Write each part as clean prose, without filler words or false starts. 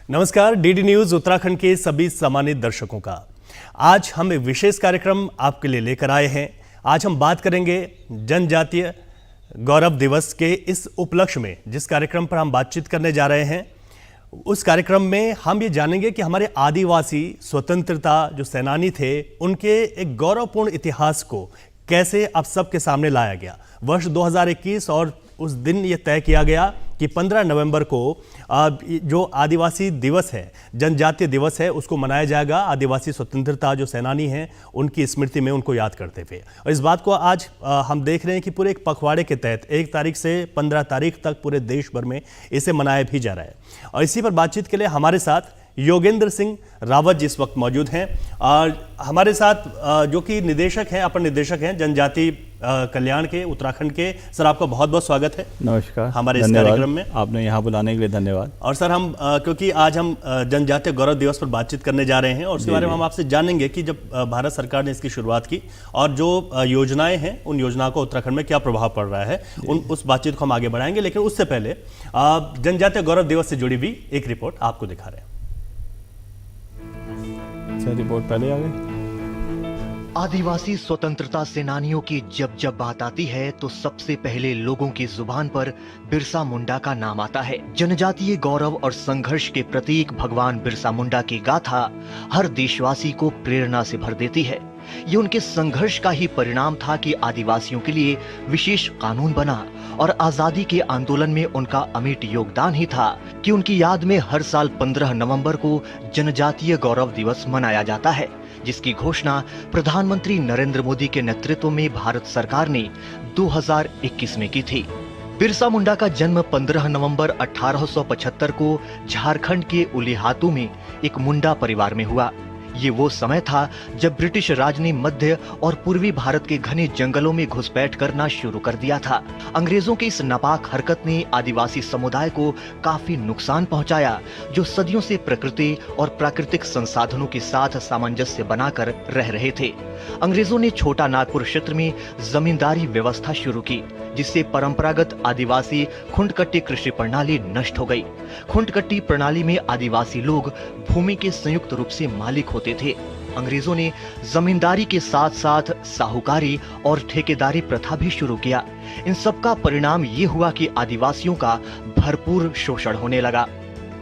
नमस्कार, DD news Uttarakhand के सभी सम्मानित दर्शकों का आज हम एक विशेष कार्यक्रम आपके लिए लेकर आए हैं। आज हम बात करेंगे जनजातीय गौरव दिवस के इस उपलक्ष्य में जिस कार्यक्रम पर हम बातचीत करने जा रहे हैं। उस कार्यक्रम में हम ये जानेंगे कि हमारे आदिवासी स्वतंत्रता जो सेनानी थे उनके एक गौरवपूर्ण इतिहास को कैसे अब सबके सामने लाया गया। वर्ष 2021 और उस दिन ये तय किया गया कि 15 नवंबर को जो आदिवासी दिवस है, जनजातीय दिवस है, उसको मनाया जाएगा। आदिवासी स्वतंत्रता जो सेनानी हैं उनकी स्मृति में उनको याद करते हुए। और इस बात को आज हम देख रहे हैं कि पूरे एक पखवाड़े के तहत 1 तारीख से 15 तारीख तक पूरे देश भर में इसे मनाया भी जा रहा है। और इसी पर बातचीत के लिए हमारे साथ योगेंद्र सिंह रावत जी इस वक्त मौजूद हैं और हमारे साथ जो कि निदेशक हैं, अपर निदेशक हैं जनजाति कल्याण के उत्तराखंड के। सर, आपका बहुत बहुत स्वागत है। नमस्कार, हमारे इस कार्यक्रम में आपने यहाँ बुलाने के लिए धन्यवाद। और सर, हम क्योंकि आज हम जनजातीय गौरव दिवस पर बातचीत करने जा रहे हैं और उसके बारे में हम आपसे जानेंगे कि जब भारत सरकार ने इसकी शुरुआत की और जो योजनाएं हैं उन योजनाओं का उत्तराखंड में क्या प्रभाव पड़ रहा है, उस बातचीत को हम आगे बढ़ाएंगे। लेकिन उससे पहले जनजातीय गौरव दिवस से जुड़ी हुई एक रिपोर्ट आपको दिखा रहे हैं। रिपोर्ट पहले आ गई। आदिवासी स्वतंत्रता सेनानियों की जब जब बात आती है तो सबसे पहले लोगों की जुबान पर बिरसा मुंडा का नाम आता है। जनजातीय गौरव और संघर्ष के प्रतीक भगवान बिरसा मुंडा की गाथा हर देशवासी को प्रेरणा से भर देती है। ये उनके संघर्ष का ही परिणाम था कि आदिवासियों के लिए विशेष कानून बना और आजादी के आंदोलन में उनका अमिट योगदान ही था कि उनकी याद में हर साल 15 नवंबर को जनजातीय गौरव दिवस मनाया जाता है, जिसकी घोषणा प्रधानमंत्री नरेंद्र मोदी के नेतृत्व में भारत सरकार ने 2021 में की थी। बिरसा मुंडा का जन्म 15 नवंबर 1875 को झारखंड के उलीहातू में एक मुंडा परिवार में हुआ। ये वो समय था जब ब्रिटिश राज ने मध्य और पूर्वी भारत के घने जंगलों में घुसपैठ करना शुरू कर दिया था। अंग्रेजों की इस नापाक हरकत ने आदिवासी समुदाय को काफी नुकसान पहुंचाया, जो सदियों से प्रकृति और प्राकृतिक संसाधनों के साथ सामंजस्य बनाकर रह रहे थे। अंग्रेजों ने छोटा नागपुर क्षेत्र में जमींदारी व्यवस्था शुरू की, जिससे परंपरागत आदिवासी खुंडकट्टी कृषि प्रणाली नष्ट हो गई। खुंडकट्टी प्रणाली में आदिवासी लोग भूमि के संयुक्त रूप से मालिक होते थे। अंग्रेजों ने जमींदारी के साथ साथ साहूकारी और ठेकेदारी प्रथा भी शुरू किया। इन सब का परिणाम ये हुआ कि आदिवासियों का भरपूर शोषण होने लगा।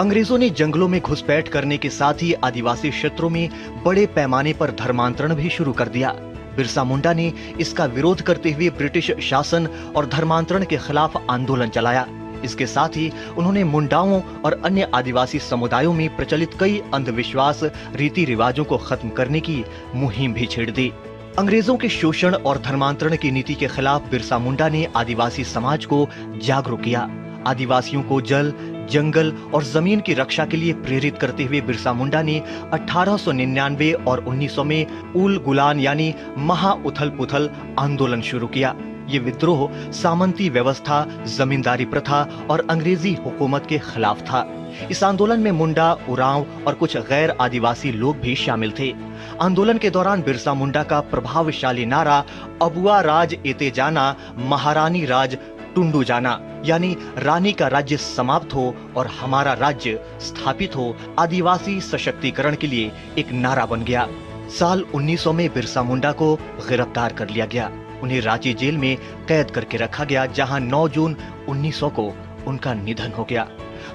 अंग्रेजों ने जंगलों में घुसपैठ करने के साथ ही आदिवासी क्षेत्रों में बड़े पैमाने पर धर्मांतरण भी शुरू कर दिया। बिरसा मुंडा ने इसका विरोध करते हुए ब्रिटिश शासन और धर्मांतरण के खिलाफ आंदोलन चलाया। इसके साथ ही उन्होंने मुंडाओं और अन्य आदिवासी समुदायों में प्रचलित कई अंधविश्वास रीति रिवाजों को खत्म करने की मुहिम भी छेड़ दी। अंग्रेजों के शोषण और धर्मांतरण की नीति के खिलाफ बिरसा मुंडा ने आदिवासी समाज को जागरूक किया। आदिवासियों को जल, जंगल और जमीन की रक्षा के लिए प्रेरित करते हुए बिरसा मुंडा ने 1899 और 1900 में उल गुलान यानी महा उथल पुथल आंदोलन शुरू किया। ये विद्रोह सामंती व्यवस्था, जमींदारी प्रथा और अंग्रेजी हुकूमत के खिलाफ था। इस आंदोलन में मुंडा, उरांव और कुछ गैर आदिवासी लोग भी शामिल थे। आंदोलन के दौरान बिरसा मुंडा का प्रभावशाली नारा अबुआ राज एते जाना, महारानी राज टुंडू जाना, यानी रानी का राज्य समाप्त हो और हमारा राज्य स्थापित हो, आदिवासी सशक्तिकरण के लिए एक नारा बन गया। साल 1900 में बिरसा मुंडा को गिरफ्तार कर लिया गया। उन्हें रांची जेल में कैद करके रखा गया, जहां 9 जून 1900 को उनका निधन हो गया।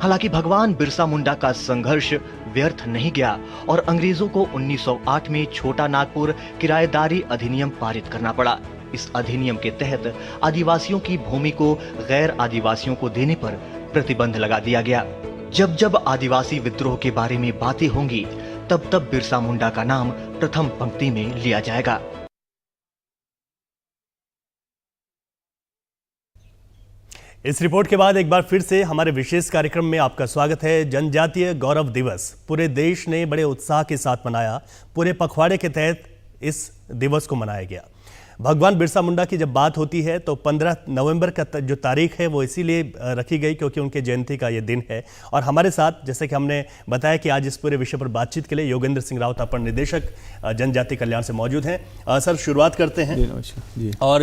हालांकि भगवान बिरसा मुंडा का संघर्ष व्यर्थ नहीं गया और अंग्रेजों को 1908 में छोटा नागपुर किराएदारी अधिनियम पारित करना पड़ा। इस अधिनियम के तहत आदिवासियों की भूमि को गैर आदिवासियों को देने पर प्रतिबंध लगा दिया गया। जब जब आदिवासी विद्रोह के बारे में बातें होंगी, तब तब बिरसा मुंडा का नाम प्रथम पंक्ति में लिया जाएगा। इस रिपोर्ट के बाद एक बार फिर से हमारे विशेष कार्यक्रम में आपका स्वागत है। जनजातीय गौरव दिवस पूरे देश ने बड़े उत्साह के साथ मनाया। पूरे पखवाड़े के तहत इस दिवस को मनाया गया। भगवान बिरसा मुंडा की जब बात होती है तो 15 नवंबर का जो तारीख है वो इसीलिए रखी गई क्योंकि उनके जयंती का ये दिन है। और हमारे साथ जैसे कि हमने बताया कि आज इस पूरे विषय पर बातचीत के लिए योगेंद्र सिंह राउत अपर निदेशक जनजाति कल्याण से मौजूद हैं। सर शुरुआत करते हैं। जी। और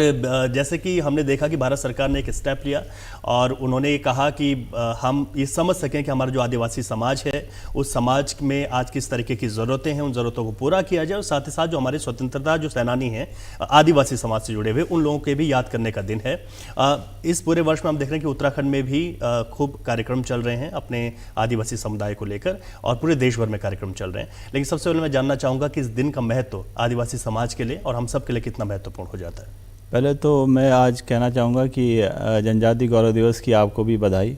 जैसे कि हमने देखा कि भारत सरकार ने एक स्टेप लिया और उन्होंने ये कहा कि हम ये समझ सकें कि हमारा जो आदिवासी समाज है उस समाज में आज किस तरीके की ज़रूरतें हैं, उन ज़रूरतों को पूरा किया जाए और साथ ही साथ जो हमारे स्वतंत्रता जो सेनानी हैं आदिवासी समाज से जुड़े हुए उन लोगों के भी याद करने का दिन है। इस पूरे वर्ष में हम देख रहे हैं कि उत्तराखंड में भी खूब कार्यक्रम चल रहे हैं अपने आदिवासी समुदाय को लेकर और पूरे देश भर में कार्यक्रम चल रहे हैं। लेकिन सबसे पहले मैं जानना चाहूँगा कि इस दिन का महत्व आदिवासी समाज के लिए और हम सब के लिए कितना महत्वपूर्ण हो जाता है। पहले तो मैं आज कहना चाहूँगा कि जनजाति गौरव दिवस की आपको भी बधाई,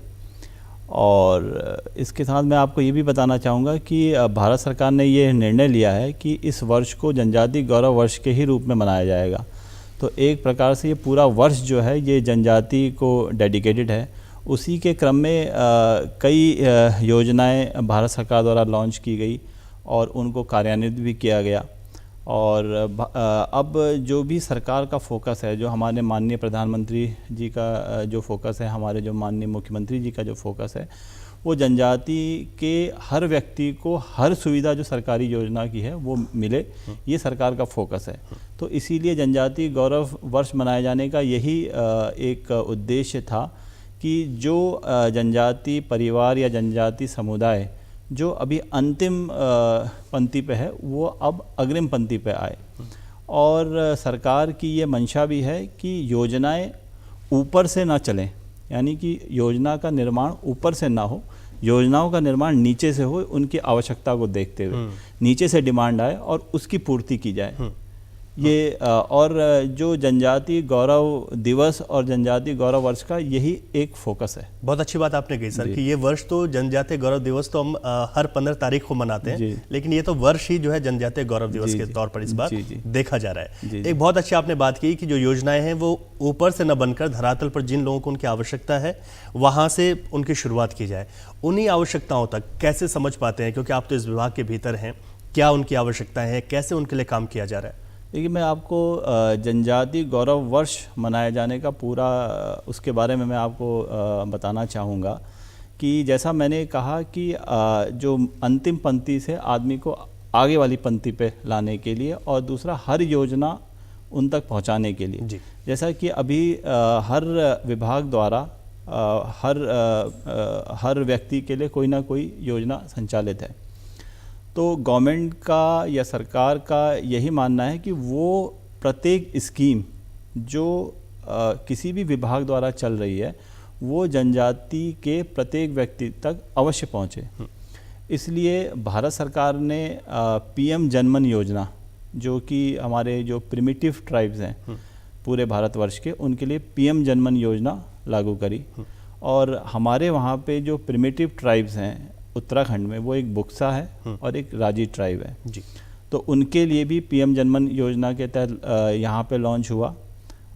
और इसके साथ मैं आपको ये भी बताना चाहूँगा कि भारत सरकार ने ये निर्णय लिया है कि इस वर्ष को जनजाति गौरव वर्ष के ही रूप में मनाया जाएगा। तो एक प्रकार से ये पूरा वर्ष जो है ये जनजाति को डेडिकेटेड है। उसी के क्रम में कई योजनाएं भारत सरकार द्वारा लॉन्च की गई और उनको कार्यान्वित भी किया गया। और अब जो भी सरकार का फोकस है, जो हमारे माननीय प्रधानमंत्री जी का जो फोकस है, हमारे जो माननीय मुख्यमंत्री जी का जो फोकस है, वो जनजाति के हर व्यक्ति को हर सुविधा जो सरकारी योजना की है वो मिले, ये सरकार का फोकस है। तो इसीलिए जनजाति गौरव वर्ष मनाए जाने का यही एक उद्देश्य था कि जो जनजाति परिवार या जनजाति समुदाय जो अभी अंतिम पंक्ति पे है वो अब अग्रिम पंक्ति पे आए। और सरकार की ये मंशा भी है कि योजनाएं ऊपर से ना चलें, यानी कि योजना का निर्माण ऊपर से ना हो, योजनाओं का निर्माण नीचे से हो, उनकी आवश्यकता को देखते हुए नीचे से डिमांड आए और उसकी पूर्ति की जाए। ये और जो जनजाति गौरव दिवस और जनजाति गौरव वर्ष का यही एक फोकस है। बहुत अच्छी बात आपने कही सर कि ये वर्ष तो जनजातीय गौरव दिवस तो हम हर 15 तारीख को मनाते हैं, लेकिन ये तो वर्ष ही जो है जनजातीय गौरव दिवस के तौर पर इस बार देखा जा रहा है। एक बहुत अच्छी आपने बात की कि जो योजनाएं हैं वो ऊपर से न बनकर धरातल पर जिन लोगों को उनकी आवश्यकता है वहां से उनकी शुरुआत की जाए। उन्हीं आवश्यकताओं तक कैसे समझ पाते हैं, क्योंकि आप तो इस विभाग के भीतर हैं, क्या उनकी आवश्यकताएं हैं, कैसे उनके लिए काम किया जा रहा है? देखिए, मैं आपको जनजाति गौरव वर्ष मनाए जाने का पूरा उसके बारे में मैं आपको बताना चाहूँगा कि जैसा मैंने कहा कि जो अंतिम पंक्ति से आदमी को आगे वाली पंक्ति पे लाने के लिए और दूसरा हर योजना उन तक पहुँचाने के लिए, जैसा कि अभी हर विभाग द्वारा हर व्यक्ति के लिए कोई ना कोई योजना संचालित है। तो गवर्नमेंट का या सरकार का यही मानना है कि वो प्रत्येक स्कीम जो किसी भी विभाग द्वारा चल रही है वो जनजाति के प्रत्येक व्यक्ति तक अवश्य पहुँचे। इसलिए भारत सरकार ने पीएम जनमन योजना, जो कि हमारे जो प्रिमिटिव ट्राइब्स हैं पूरे भारतवर्ष के, उनके लिए पीएम जनमन योजना लागू करी। और हमारे वहाँ पे जो प्रिमिटिव ट्राइब्स हैं उत्तराखंड में, वो एक बुक्सा है और एक राजी ट्राइब है जी। तो उनके लिए भी पीएम जनमन योजना के तहत यहाँ पे लॉन्च हुआ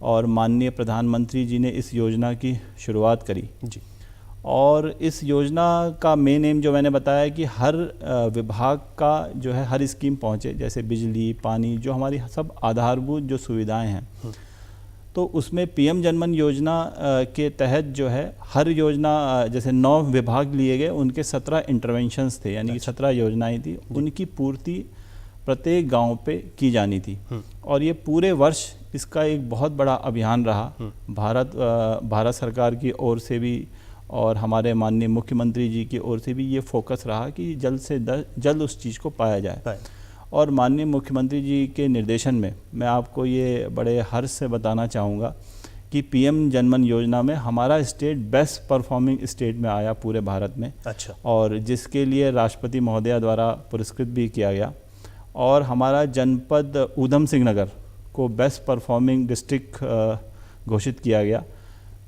और माननीय प्रधानमंत्री जी ने इस योजना की शुरुआत करी जी। और इस योजना का मेन एम जो मैंने बताया कि हर विभाग का जो है हर स्कीम पहुँचे, जैसे बिजली, पानी, जो हमारी सब आधारभूत जो सुविधाएँ हैं। तो उसमें पीएम जनमन योजना के तहत जो है हर योजना, जैसे 9 विभाग लिए गए, उनके 17 इंटरवेंशंस थे, यानी कि 17 योजनाएं थी, उनकी पूर्ति प्रत्येक गांव पे की जानी थी। और ये पूरे वर्ष इसका एक बहुत बड़ा अभियान रहा। भारत सरकार की ओर से भी और हमारे माननीय मुख्यमंत्री जी की ओर से भी ये फोकस रहा कि जल्द से जल्द उस चीज़ को पाया जाए। और माननीय मुख्यमंत्री जी के निर्देशन में मैं आपको ये बड़े हर्ष से बताना चाहूँगा कि पीएम जनमन योजना में हमारा स्टेट बेस्ट परफॉर्मिंग स्टेट में आया पूरे भारत में। अच्छा। और जिसके लिए राष्ट्रपति महोदया द्वारा पुरस्कृत भी किया गया। और हमारा जनपद ऊधम सिंह नगर को बेस्ट परफॉर्मिंग डिस्ट्रिक्ट घोषित किया गया।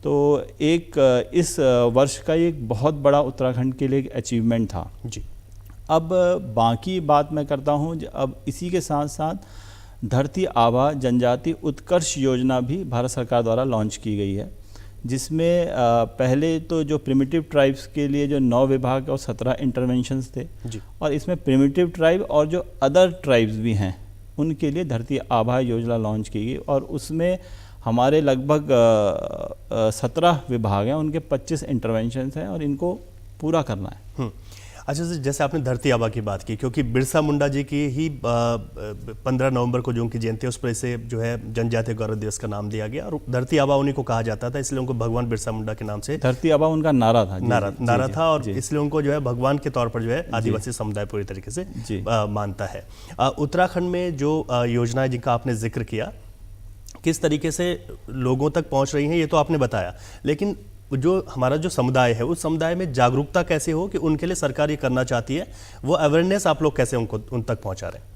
तो एक इस वर्ष का एक बहुत बड़ा उत्तराखंड के लिए एक अचीवमेंट था जी। अब बाकी बात मैं करता हूँ। अब इसी के साथ साथ धरती आभा जनजाति उत्कर्ष योजना भी भारत सरकार द्वारा लॉन्च की गई है, जिसमें पहले तो जो प्रिमिटिव ट्राइब्स के लिए जो 9 विभाग और 17 इंटरवेंशंस थे जी। और इसमें प्रिमिटिव ट्राइब और जो अदर ट्राइब्स भी हैं, उनके लिए धरती आभा योजना लॉन्च की गई और उसमें हमारे लगभग 17 विभाग हैं, उनके 25 इंटरवेंशंस हैं और इनको पूरा करना है। अच्छा सर, जैसे आपने धरती आबा की बात की, क्योंकि बिरसा मुंडा जी की ही 15 नवंबर को जो उनकी जयंती है उस पर इसे जो है जनजातीय गौरव दिवस का नाम दिया गया और धरती आबा उन्हीं को कहा जाता था, इसलिए उनको भगवान बिरसा मुंडा के नाम से धरती आबा उनका नारा था। नारा था और इसलिए उनको जो है भगवान के तौर पर जो है आदिवासी समुदाय पूरी तरीके से मानता है। उत्तराखंड में जो योजनाएं जिनका आपने जिक्र किया, किस तरीके से लोगों तक पहुंच रही हैं ये तो आपने बताया, लेकिन जो हमारा जो समुदाय है उस समुदाय में जागरूकता कैसे हो कि उनके लिए सरकार ये करना चाहती है, वो अवेयरनेस आप लोग कैसे उन तक पहुंचा रहे हैं?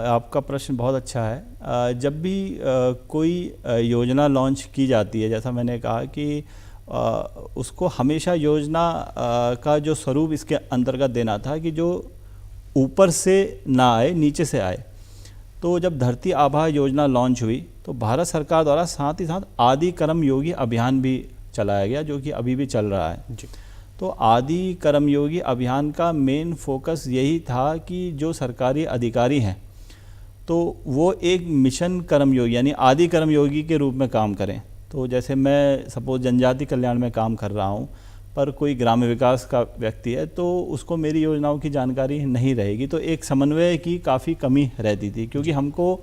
आपका प्रश्न बहुत अच्छा है। जब भी कोई योजना लॉन्च की जाती है, जैसा मैंने कहा कि उसको हमेशा योजना का जो स्वरूप इसके अंतर्गत देना था कि जो ऊपर से ना आए, नीचे से आए। तो जब धरती आभा योजना लॉन्च हुई तो भारत सरकार द्वारा साथ ही साथ आदि कर्मयोगी अभियान भी चलाया गया, जो कि अभी भी चल रहा है जी। तो आदि कर्मयोगी अभियान का मेन फोकस यही था कि जो सरकारी अधिकारी हैं तो वो एक मिशन कर्मयोगी यानी आदि कर्मयोगी के रूप में काम करें। तो जैसे मैं सपोज जनजाति कल्याण में काम कर रहा हूँ, पर कोई ग्राम्य विकास का व्यक्ति है तो उसको मेरी योजनाओं की जानकारी नहीं रहेगी, तो एक समन्वय की काफ़ी कमी रहती थी, क्योंकि हमको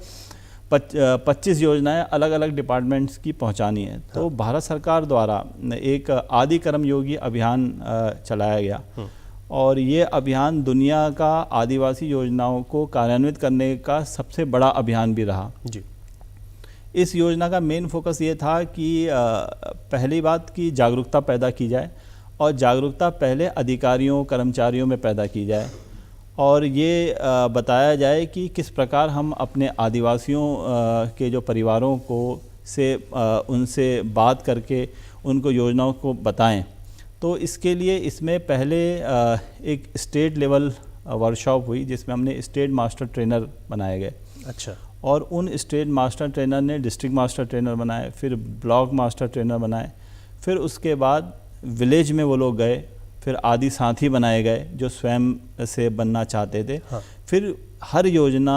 25 योजनाएं अलग अलग डिपार्टमेंट्स की पहुंचानी है। तो भारत सरकार द्वारा एक आदि कर्मयोगी अभियान चलाया गया और ये अभियान दुनिया का आदिवासी योजनाओं को कार्यान्वित करने का सबसे बड़ा अभियान भी रहा जी। इस योजना का मेन फोकस ये था कि पहली बात की जागरूकता पैदा की जाए और जागरूकता पहले अधिकारियों कर्मचारियों में पैदा की जाए और ये बताया जाए कि किस प्रकार हम अपने आदिवासियों के जो परिवारों को उनसे बात करके उनको योजनाओं को बताएं। तो इसके लिए इसमें पहले एक स्टेट लेवल वर्कशॉप हुई जिसमें हमने स्टेट मास्टर ट्रेनर बनाए गए। अच्छा। और उन स्टेट मास्टर ट्रेनर ने डिस्ट्रिक्ट मास्टर ट्रेनर बनाए, फिर ब्लॉक मास्टर ट्रेनर बनाए, फिर उसके बाद विलेज में वो लोग गए, फिर आदि साथी बनाए गए जो स्वयं से बनना चाहते थे। हाँ। फिर हर योजना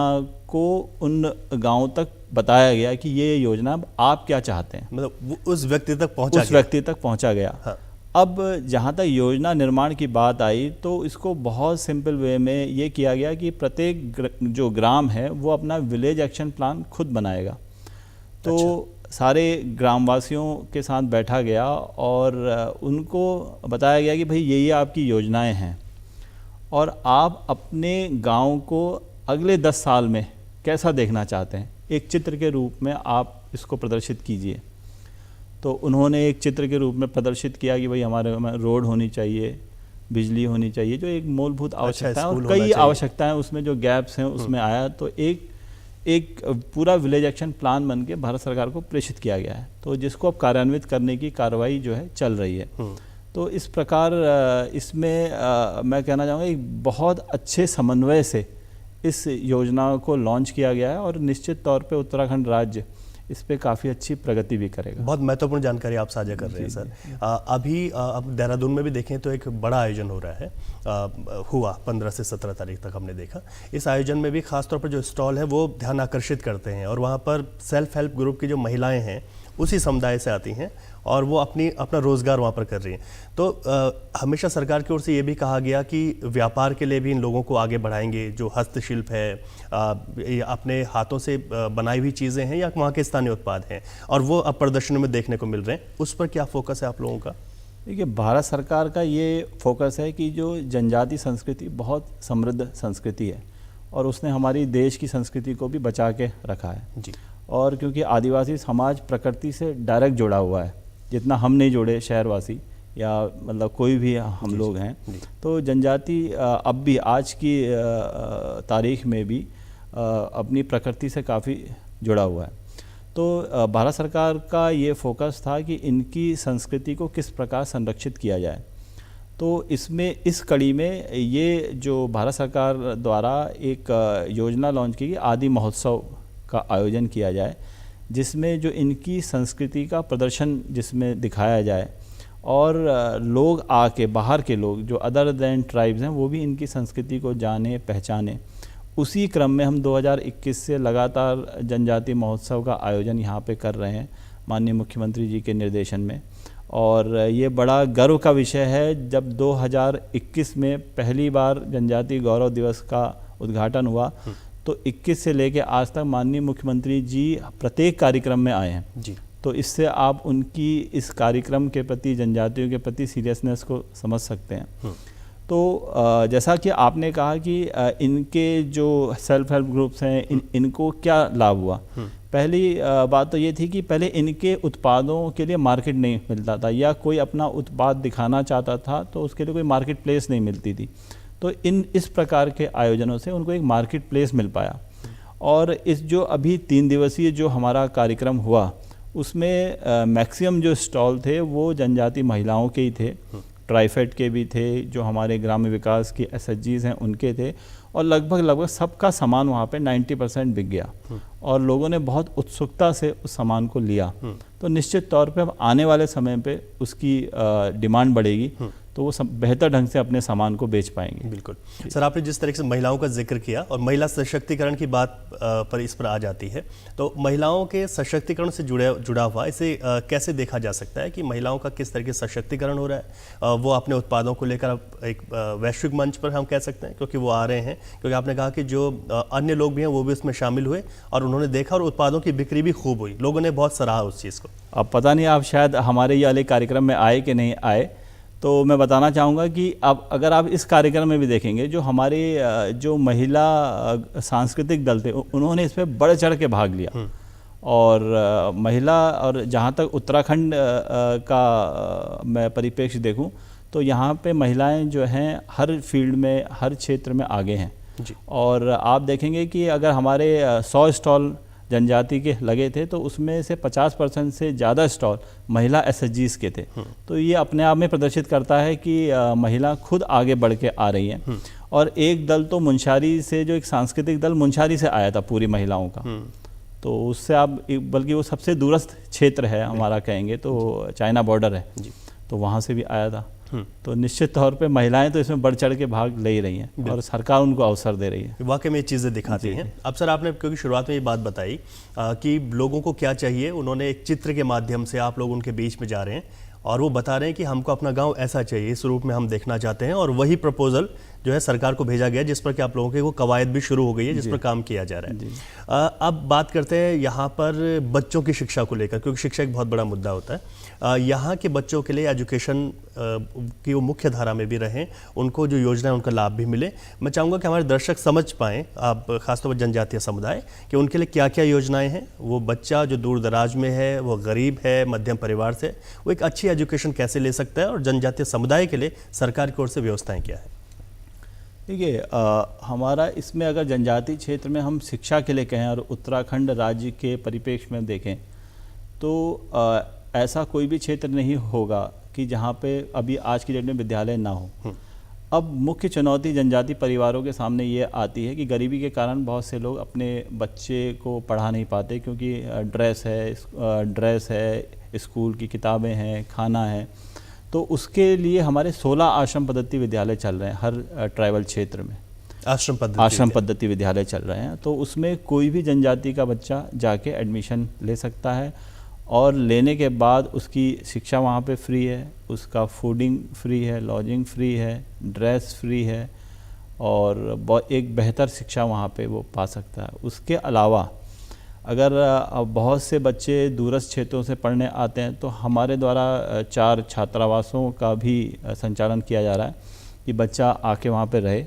को उन गांवों तक बताया गया कि ये योजना आप क्या चाहते हैं, मतलब उस व्यक्ति तक पहुंचा गया। हाँ। अब जहाँ तक योजना निर्माण की बात आई तो इसको बहुत सिंपल वे में ये किया गया कि प्रत्येक जो ग्राम है वो अपना विलेज एक्शन प्लान खुद बनाएगा। तो सारे ग्रामवासियों के साथ बैठा गया और उनको बताया गया कि भाई ये आपकी योजनाएं हैं और आप अपने गांव को अगले 10 साल में कैसा देखना चाहते हैं, एक चित्र के रूप में आप इसको प्रदर्शित कीजिए। तो उन्होंने एक चित्र के रूप में प्रदर्शित किया कि भाई हमारे में रोड होनी चाहिए, बिजली होनी चाहिए, जो एक मूलभूत आवश्यकता है और कई आवश्यकताएं उसमें जो गैप्स हैं उसमें आया। तो एक पूरा विलेज एक्शन प्लान बन के भारत सरकार को प्रेषित किया गया है, तो जिसको अब कार्यान्वित करने की कार्रवाई जो है चल रही है। तो इस प्रकार इसमें मैं कहना चाहूँगा एक बहुत अच्छे समन्वय से इस योजना को लॉन्च किया गया है और निश्चित तौर पे उत्तराखंड राज्य इस पे काफ़ी अच्छी प्रगति भी करेगा। बहुत महत्वपूर्ण जानकारी आप साझा कर रहे हैं सर। अभी अब देहरादून में भी देखें तो एक बड़ा आयोजन हो रहा है, हुआ 15 से 17 तारीख तक हमने देखा। इस आयोजन में भी खासतौर पर जो स्टॉल है वो ध्यान आकर्षित करते हैं और वहाँ पर सेल्फ हेल्प ग्रुप की जो महिलाएं हैं उसी समुदाय से आती हैं और वो अपना रोज़गार वहाँ पर कर रही हैं। तो हमेशा सरकार की ओर से ये भी कहा गया कि व्यापार के लिए भी इन लोगों को आगे बढ़ाएंगे। जो हस्तशिल्प है, अपने हाथों से बनाई हुई चीज़ें हैं या वहाँ के स्थानीय उत्पाद हैं और वो अब प्रदर्शनों में देखने को मिल रहे हैं, उस पर क्या फोकस है आप लोगों का? देखिए, भारत सरकार का ये फोकस है कि जो जनजाति संस्कृति बहुत समृद्ध संस्कृति है और उसने हमारी देश की संस्कृति को भी बचा के रखा है जी। और क्योंकि आदिवासी समाज प्रकृति से डायरेक्ट जुड़ा हुआ है, जितना हम नहीं जुड़े शहरवासी या मतलब कोई भी हम लोग हैं, तो जनजाति अब भी आज की तारीख में भी अपनी प्रकृति से काफ़ी जुड़ा हुआ है। तो भारत सरकार का ये फोकस था कि इनकी संस्कृति को किस प्रकार संरक्षित किया जाए। तो इसमें इस कड़ी में ये जो भारत सरकार द्वारा एक योजना लॉन्च की गई, आदि महोत्सव का आयोजन किया जाए, जिसमें जो इनकी संस्कृति का प्रदर्शन जिसमें दिखाया जाए और लोग आके, बाहर के लोग जो अदर दैन ट्राइब्स हैं वो भी इनकी संस्कृति को जाने पहचाने उसी क्रम में हम 2021 से लगातार जनजातीय महोत्सव का आयोजन यहाँ पे कर रहे हैं माननीय मुख्यमंत्री जी के निर्देशन में। और ये बड़ा गर्व का विषय है, जब 2021 में पहली बार जनजातीय गौरव दिवस का उद्घाटन हुआ तो 21 से लेकर आज तक माननीय मुख्यमंत्री जी प्रत्येक कार्यक्रम में आए हैं जी। तो इससे आप उनकी इस कार्यक्रम के प्रति, जनजातियों के प्रति सीरियसनेस को समझ सकते हैं। तो जैसा कि आपने कहा कि इनके जो सेल्फ हेल्प ग्रुप्स हैं इनको क्या लाभ हुआ। पहली बात तो ये थी कि पहले इनके उत्पादों के लिए मार्केट नहीं मिलता था, या कोई अपना उत्पाद दिखाना चाहता था तो उसके लिए कोई मार्केट प्लेस नहीं मिलती थी। तो इस प्रकार के आयोजनों से उनको एक मार्केट प्लेस मिल पाया। और इस जो अभी 3 दिवसीय जो हमारा कार्यक्रम हुआ उसमें मैक्सिमम जो स्टॉल थे वो जनजाति महिलाओं के ही थे, ट्राइफेड के भी थे, जो हमारे ग्राम्य विकास की SHGs हैं उनके थे, और लगभग सबका सामान वहाँ पे 90% बिक गया और लोगों ने बहुत उत्सुकता से उस सामान को लिया। तो निश्चित तौर पे अब आने वाले समय पे उसकी डिमांड बढ़ेगी तो वो बेहतर ढंग से अपने सामान को बेच पाएंगे। बिल्कुल सर, आपने जिस तरीके से महिलाओं का जिक्र किया और महिला सशक्तिकरण की बात पर इस पर आ जाती है, तो महिलाओं के सशक्तिकरण से जुड़ा हुआ इसे कैसे देखा जा सकता है कि महिलाओं का किस तरीके से सशक्तिकरण हो रहा है, वो अपने उत्पादों को लेकर एक वैश्विक मंच पर हम कह सकते हैं, क्योंकि वो आ रहे हैं, क्योंकि आपने कहा कि जो अन्य लोग भी हैं वो भी उसमें शामिल हुए और उन्होंने देखा और उत्पादों की बिक्री भी खूब हुई, लोगों ने बहुत सराहा उस चीज़ को। अब पता नहीं आप शायद हमारे ये वाले कार्यक्रम में आए कि नहीं आए, तो मैं बताना चाहूँगा कि अब अगर आप इस कार्यक्रम में भी देखेंगे जो हमारे जो महिला सांस्कृतिक दल थे उन्होंने इसमें बढ़ चढ़ के भाग लिया। और महिला, और जहाँ तक उत्तराखंड का मैं परिप्रेक्ष्य देखूँ तो यहाँ पे महिलाएं जो हैं हर फील्ड में, हर क्षेत्र में आगे हैं जी। और आप देखेंगे कि अगर हमारे 100 स्टॉल जनजाति के लगे थे तो उसमें से 50% से ज़्यादा स्टॉल महिला SHGs के थे। तो ये अपने आप में प्रदर्शित करता है कि महिला खुद आगे बढ़ के आ रही हैं। और एक दल तो मुंशारी से, जो एक सांस्कृतिक दल मुंशारी से आया था पूरी महिलाओं का, तो उससे आप बल्कि वो सबसे दूरस्थ क्षेत्र है हमारा, कहेंगे तो चाइना बॉर्डर है, तो वहाँ से भी आया था। तो निश्चित तौर पे महिलाएं तो इसमें बढ़ चढ़ के भाग ले ही रही हैं और सरकार उनको अवसर दे रही है। वाकई में ये चीज़ें दिखाती हैं। अब सर आपने क्योंकि शुरुआत में ये बात बताई कि लोगों को क्या चाहिए, उन्होंने एक चित्र के माध्यम से आप लोग उनके बीच में जा रहे हैं और वो बता रहे हैं कि हमको अपना गांव ऐसा चाहिए, इस रूप में हम देखना चाहते हैं, और वही प्रपोजल जो है सरकार को भेजा गया जिस पर कि आप लोगों की वो कवायद भी शुरू हो गई है जिस पर काम किया जा रहा है। अब बात करते हैं यहाँ पर बच्चों की शिक्षा को लेकर, क्योंकि शिक्षा एक बहुत बड़ा मुद्दा होता है। यहाँ के बच्चों के लिए एजुकेशन की वो मुख्य धारा में भी रहें, उनको जो योजना है उनका लाभ भी मिले। मैं चाहूँगा कि हमारे दर्शक समझ पाएँ, आप खासतौर पर जनजातीय समुदाय, कि उनके लिए क्या क्या योजनाएं हैं। वो बच्चा जो दूर दराज में है, वो गरीब है, मध्यम परिवार से, वो एक अच्छी एजुकेशन कैसे ले सकता है, और जनजातीय समुदाय के लिए सरकार की ओर से व्यवस्थाएं क्या है। देखिए, हमारा इसमें अगर जनजातीय क्षेत्र में हम शिक्षा के लिए कहें और उत्तराखंड राज्य के परिप्रेक्ष्य में देखें तो ऐसा कोई भी क्षेत्र नहीं होगा कि जहाँ पे अभी आज की डेट में विद्यालय ना हो। अब मुख्य चुनौती जनजाति परिवारों के सामने ये आती है कि गरीबी के कारण बहुत से लोग अपने बच्चे को पढ़ा नहीं पाते, क्योंकि ड्रेस है, स्कूल की किताबें हैं, खाना है। तो उसके लिए हमारे 16 आश्रम पद्धति विद्यालय चल रहे हैं हर ट्राइबल क्षेत्र में। आश्रम पद्धति विद्यालय चल रहे हैं, तो उसमें कोई भी जनजाति का बच्चा जाके एडमिशन ले सकता है और लेने के बाद उसकी शिक्षा वहाँ पे फ्री है, उसका फूडिंग फ्री है, लॉजिंग फ्री है, ड्रेस फ्री है, और एक बेहतर शिक्षा वहाँ पे वो पा सकता है। उसके अलावा अगर बहुत से बच्चे दूरस्थ क्षेत्रों से पढ़ने आते हैं तो हमारे द्वारा 4 छात्रावासों का भी संचालन किया जा रहा है कि बच्चा आके वहाँ पे रहे।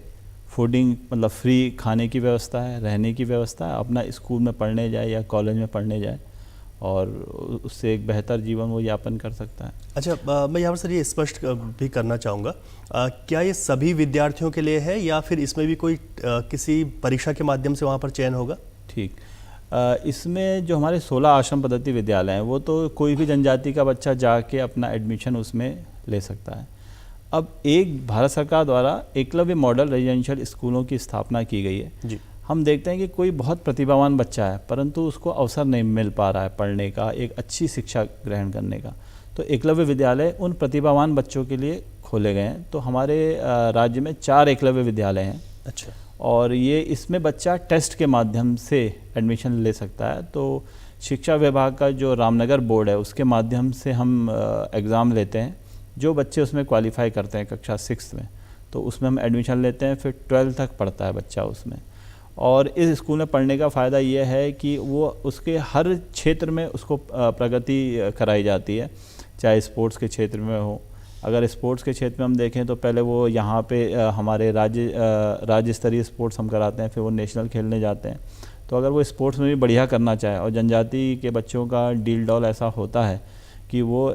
फूडिंग मतलब फ्री खाने की व्यवस्था है, रहने की व्यवस्था है, अपना स्कूल में पढ़ने जाए या कॉलेज में पढ़ने जाए और उससे एक बेहतर जीवन वो यापन कर सकता है। अच्छा, मैं यहाँ पर सर ये स्पष्ट भी करना चाहूँगा, क्या ये सभी विद्यार्थियों के लिए है या फिर इसमें भी कोई किसी परीक्षा के माध्यम से वहाँ पर चयन होगा? ठीक, इसमें जो हमारे 16 आश्रम पद्धति विद्यालय हैं वो तो कोई भी जनजाति का बच्चा जाके अपना एडमिशन उसमें ले सकता है। अब एक भारत सरकार द्वारा एकलव्य मॉडल रेजिडेंशियल स्कूलों की स्थापना की गई है जी। हम देखते हैं कि कोई बहुत प्रतिभावान बच्चा है परंतु उसको अवसर नहीं मिल पा रहा है पढ़ने का, एक अच्छी शिक्षा ग्रहण करने का, तो एकलव्य विद्यालय उन प्रतिभावान बच्चों के लिए खोले गए हैं। तो हमारे राज्य में 4 एकलव्य विद्यालय हैं। अच्छा। और ये इसमें बच्चा टेस्ट के माध्यम से एडमिशन ले सकता है। तो शिक्षा विभाग का जो रामनगर बोर्ड है उसके माध्यम से हम एग्ज़ाम लेते हैं। जो बच्चे उसमें क्वालिफाई करते हैं कक्षा 6 में, तो उसमें हम एडमिशन लेते हैं। फिर 12 तक पढ़ता है बच्चा उसमें। और इस स्कूल में पढ़ने का फ़ायदा ये है कि वो उसके हर क्षेत्र में उसको प्रगति कराई जाती है, चाहे स्पोर्ट्स के क्षेत्र में हो। अगर स्पोर्ट्स के क्षेत्र में हम देखें तो पहले वो यहाँ पे हमारे राज्य स्तरीय स्पोर्ट्स हम कराते हैं, फिर वो नेशनल खेलने जाते हैं। तो अगर वो स्पोर्ट्स में भी बढ़िया करना चाहे, और जनजाति के बच्चों का डील डॉल ऐसा होता है कि वो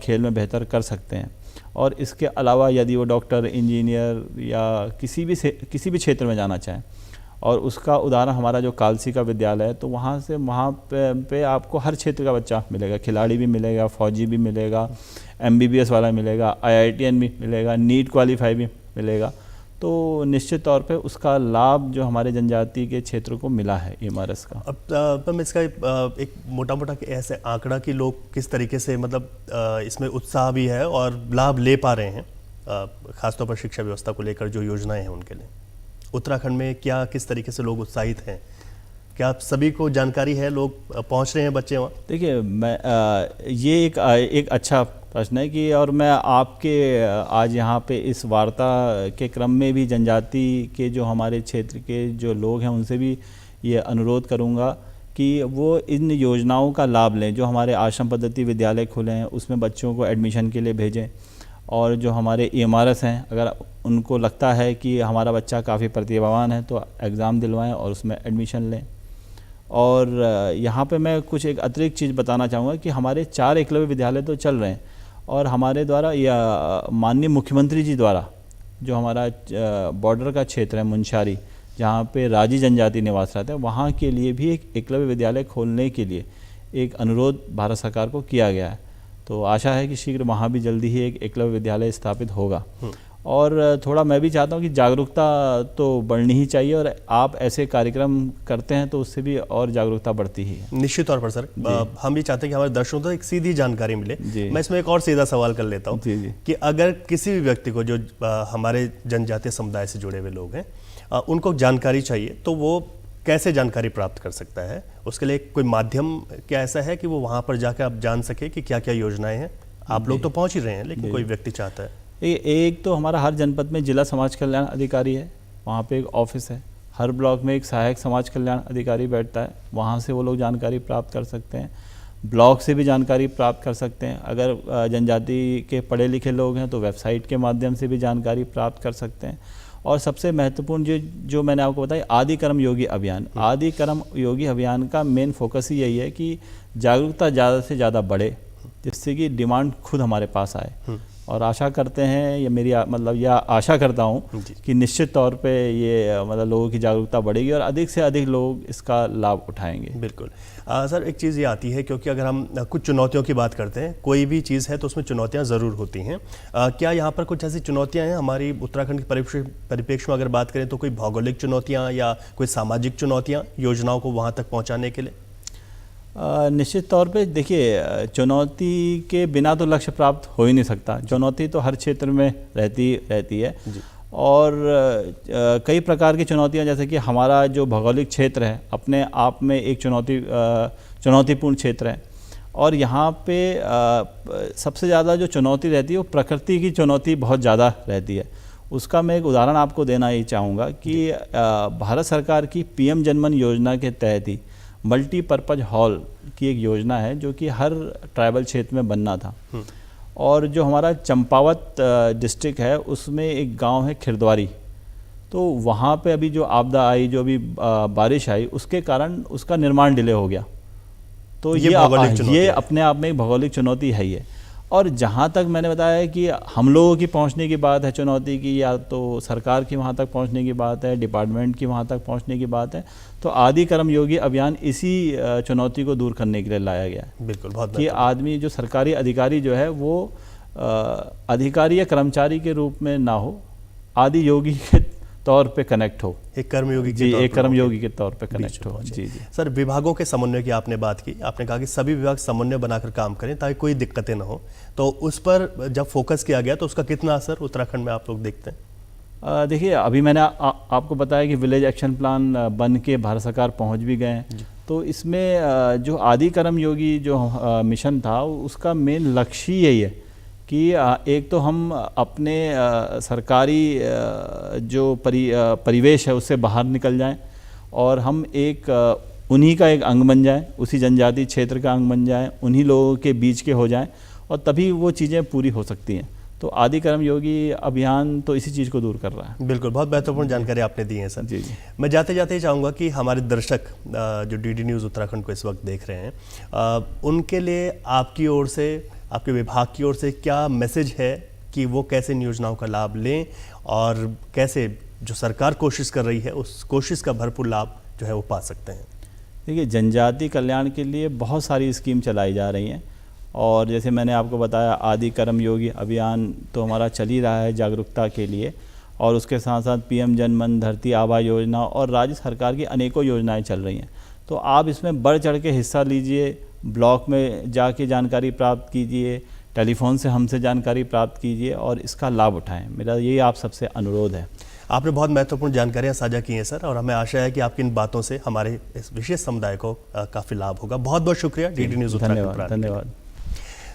खेल में बेहतर कर सकते हैं। और इसके अलावा यदि वो डॉक्टर, इंजीनियर या किसी भी क्षेत्र में जाना चाहें, और उसका उदाहरण हमारा जो कालसी का विद्यालय है, तो वहाँ पे आपको हर क्षेत्र का बच्चा मिलेगा। खिलाड़ी भी मिलेगा, फौजी भी मिलेगा, MBBS वाला मिलेगा, IITN भी मिलेगा, नीट क्वालिफाई भी मिलेगा। तो निश्चित तौर पे उसका लाभ जो हमारे जनजाति के क्षेत्रों को मिला है EMRS का। अब इसका एक मोटा ऐसे आंकड़ा कि लोग किस तरीके से मतलब इसमें उत्साह भी है और लाभ ले पा रहे हैं, खासतौर पर शिक्षा व्यवस्था को लेकर जो योजनाएं हैं उनके लिए उत्तराखंड में क्या किस तरीके से लोग उत्साहित हैं? क्या आप सभी को जानकारी है, लोग पहुंच रहे हैं बच्चे वहाँ? देखिए, मैं ये एक अच्छा प्रश्न है कि, और मैं आपके आज यहाँ पे इस वार्ता के क्रम में भी जनजाति के जो हमारे क्षेत्र के जो लोग हैं उनसे भी ये अनुरोध करूँगा कि वो इन योजनाओं का लाभ लें। जो हमारे आश्रम पद्धति विद्यालय खुले हैं उसमें बच्चों को एडमिशन के लिए भेजें, और जो हमारे EMRS हैं अगर उनको लगता है कि हमारा बच्चा काफ़ी प्रतिभावान है तो एग्ज़ाम दिलवाएं और उसमें एडमिशन लें। और यहाँ पे मैं कुछ एक अतिरिक्त चीज़ बताना चाहूँगा कि हमारे 4 एकलव्य विद्यालय तो चल रहे हैं, और हमारे द्वारा या माननीय मुख्यमंत्री जी द्वारा जो हमारा बॉर्डर का क्षेत्र है मुंशारी, जहाँ पे राजी जनजाति निवास रहते हैं, वहाँ के लिए भी एक एकलव्य विद्यालय खोलने के लिए एक अनुरोध भारत सरकार को किया गया है। तो आशा है कि शीघ्र वहाँ भी जल्दी ही एक एकलव्य विद्यालय स्थापित होगा। और थोड़ा मैं भी चाहता हूँ कि जागरूकता तो बढ़नी ही चाहिए, और आप ऐसे कार्यक्रम करते हैं तो उससे भी और जागरूकता बढ़ती ही है। निश्चित तौर पर सर, हम भी चाहते हैं कि हमारे दर्शकों को एक सीधी जानकारी मिले। मैं इसमें एक और सीधा सवाल कर लेता हूँ कि अगर किसी भी व्यक्ति को जो हमारे जनजातीय समुदाय से जुड़े हुए लोग हैं उनको जानकारी चाहिए तो वो कैसे जानकारी प्राप्त कर सकता है? उसके लिए कोई माध्यम क्या ऐसा है कि वो वहाँ पर जाकर आप जान सके कि क्या क्या योजनाएं हैं? आप लोग तो पहुँच ही रहे हैं, लेकिन कोई व्यक्ति चाहता है। एक तो हमारा हर जनपद में जिला समाज कल्याण अधिकारी है, वहाँ पे एक ऑफिस है। हर ब्लॉक में एक सहायक समाज कल्याण अधिकारी बैठता है, वहाँ से वो लोग जानकारी प्राप्त कर सकते हैं। ब्लॉक से भी जानकारी प्राप्त कर सकते हैं। अगर जनजाति के पढ़े लिखे लोग हैं तो वेबसाइट के माध्यम से भी जानकारी प्राप्त कर सकते हैं। और सबसे महत्वपूर्ण जो मैंने आपको बताया, आदि कर्म योगी अभियान। आदि कर्म योगी अभियान का मेन फोकस ही यही है कि जागरूकता ज़्यादा से ज़्यादा बढ़े, जिससे कि डिमांड खुद हमारे पास आए। और आशा करते हैं, या मेरी या आशा करता हूँ कि निश्चित तौर पे ये लोगों की जागरूकता बढ़ेगी और अधिक से अधिक लोग इसका लाभ उठाएंगे। बिल्कुल। सर, एक चीज़ ये आती है, क्योंकि अगर हम कुछ चुनौतियों की बात करते हैं, कोई भी चीज़ है तो उसमें चुनौतियाँ ज़रूर होती हैं। क्या यहाँ पर कुछ ऐसी चुनौतियाँ हैं हमारी उत्तराखंड के परिप्रेक्ष्य में अगर बात करें तो कोई भौगोलिक चुनौतियाँ या कोई सामाजिक चुनौतियाँ योजनाओं को वहाँ तक पहुँचाने के लिए? निश्चित तौर पे देखिए, चुनौती के बिना तो लक्ष्य प्राप्त हो ही नहीं सकता। चुनौती तो हर क्षेत्र में रहती है। और कई प्रकार की चुनौतियां, जैसे कि हमारा जो भौगोलिक क्षेत्र है अपने आप में एक चुनौतीपूर्ण क्षेत्र है। और यहाँ पे सबसे ज़्यादा जो चुनौती रहती है वो प्रकृति की चुनौती बहुत ज़्यादा रहती है। उसका मैं एक उदाहरण आपको देना ही चाहूँगा कि भारत सरकार की PM जनमन योजना के तहत ही मल्टीपर्पज़ हॉल की एक योजना है जो कि हर ट्राइबल क्षेत्र में बनना था। और जो हमारा चंपावत डिस्ट्रिक्ट है उसमें एक गांव है खिरद्वारी, तो वहाँ पे अभी जो आपदा आई, जो अभी बारिश आई, उसके कारण उसका निर्माण डिले हो गया। तो ये अपने आप में एक भौगोलिक चुनौती है ये। और जहाँ तक मैंने बताया कि हम लोगों की पहुँचने की बात है चुनौती की, या तो सरकार की वहाँ तक पहुँचने की बात है, डिपार्टमेंट की वहाँ तक पहुँचने की बात है, तो आदि कर्म योगी अभियान इसी चुनौती को दूर करने के लिए लाया गया है। बिल्कुल, बहुत कि आदमी जो सरकारी अधिकारी जो है वो अधिकारी या कर्मचारी के रूप में ना हो, आदि योगी के तौर पे कनेक्ट हो, एक कर्मयोगी के तौर पे कनेक्ट हो। जी। सर, विभागों के समन्वय की आपने बात की, आपने कहा कि सभी विभाग समन्वय बनाकर काम करें ताकि कोई दिक्कतें ना हो, तो उस पर जब फोकस किया गया तो उसका कितना असर उत्तराखंड में आप लोग देखते हैं? देखिए, अभी मैंने आपको बताया कि विलेज एक्शन प्लान बन के भारत सरकार पहुंच भी गए हैं। तो इसमें जो आदि कर्म योगी जो मिशन था, उसका मेन लक्ष्य यही है कि एक तो हम अपने सरकारी जो परिवेश है उससे बाहर निकल जाएं और हम एक उन्हीं का एक अंग बन जाएं, उसी जनजातीय क्षेत्र का अंग बन जाएं, उन्हीं लोगों के बीच के हो जाएं, और तभी वो चीज़ें पूरी हो सकती हैं। तो आदि कर्म योगी अभियान तो इसी चीज़ को दूर कर रहा है। बिल्कुल, बहुत महत्वपूर्ण जानकारी आपने दी है सर। जी जी। मैं जाते जाते ही चाहूँगा कि हमारे दर्शक जो डीडी न्यूज़ उत्तराखंड को इस वक्त देख रहे हैं, उनके लिए आपकी ओर से, आपके विभाग की ओर से क्या मैसेज है कि वो कैसे इन योजनाओं का लाभ लें और कैसे जो सरकार कोशिश कर रही है उस कोशिश का भरपूर लाभ जो है वो पा सकते हैं? देखिए, जनजातीय कल्याण के लिए बहुत सारी स्कीम चलाई जा रही हैं, और जैसे मैंने आपको बताया आदि कर्म योगी अभियान तो हमारा चल ही रहा है जागरूकता के लिए, और उसके साथ साथ पीएम जन मन धरती आभा योजना और राज्य सरकार की अनेकों योजनाएं चल रही हैं। तो आप इसमें बढ़ चढ़ के हिस्सा लीजिए, ब्लॉक में जाके जानकारी प्राप्त कीजिए, टेलीफोन से हमसे जानकारी प्राप्त कीजिए और इसका लाभ उठाएं। मेरा यही आप सबसे अनुरोध है। आपने बहुत महत्वपूर्ण जानकारियां साझा की हैं सर, और हमें आशा है कि आपकी इन बातों से हमारे इस विशेष समुदाय को काफ़ी लाभ होगा। बहुत बहुत शुक्रिया डीडी न्यूज़ उत्तराखंड। धन्यवाद।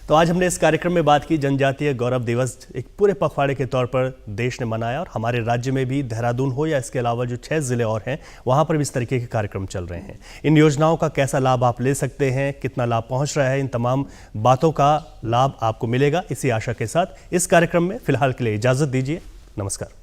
तो आज हमने इस कार्यक्रम में बात की जनजातीय गौरव दिवस एक पूरे पखवाड़े के तौर पर देश ने मनाया, और हमारे राज्य में भी देहरादून हो या इसके अलावा जो 6 ज़िले और हैं वहाँ पर भी इस तरीके के कार्यक्रम चल रहे हैं। इन योजनाओं का कैसा लाभ आप ले सकते हैं, कितना लाभ पहुँच रहा है, इन तमाम बातों का लाभ आपको मिलेगा, इसी आशा के साथ इस कार्यक्रम में फिलहाल के लिए इजाज़त दीजिए। नमस्कार।